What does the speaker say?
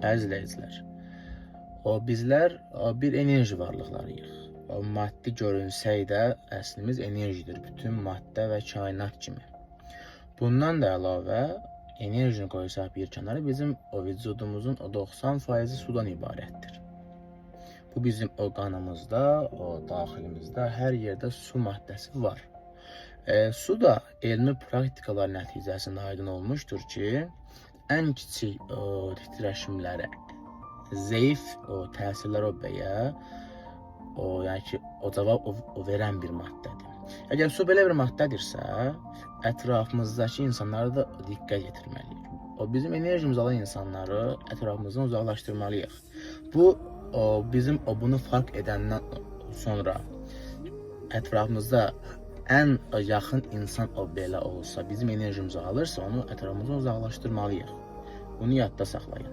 Əzizləyicilər, bizlər bir enerji varlıqlarıyıq. Maddi görünsək də əslimiz enerjidir, bütün maddə və kainat kimi. Bundan da əlavə enerjini qoysaq bir kənara, bizim vücudumuzun 90% sudan ibarətdir. Bu bizim qanımızda, daxilimizdə, hər yerdə su maddəsi var. Su da elmi praktikalar nəticəsində aydın olmuşdur ki, ən kiçik titreşimlərə, zəif təsirlər bəyə, yəni ki, cavab verən bir maddədir. Əgər su belə bir maddədirsə, ətrafımızdakı insanlara da diqqət yetirməliyik. Bizim enerjimizi alan insanları ətrafımızdan uzaqlaşdırmalıyıq. Bizim bunu fark edəndən sonra ətrafımızda ən yaxın insan belə olsa, bizim enerjimizi alırsa, onu ətrafımızdan uzaqlaşdırmalıyıq. Bunu yadda saxlayın.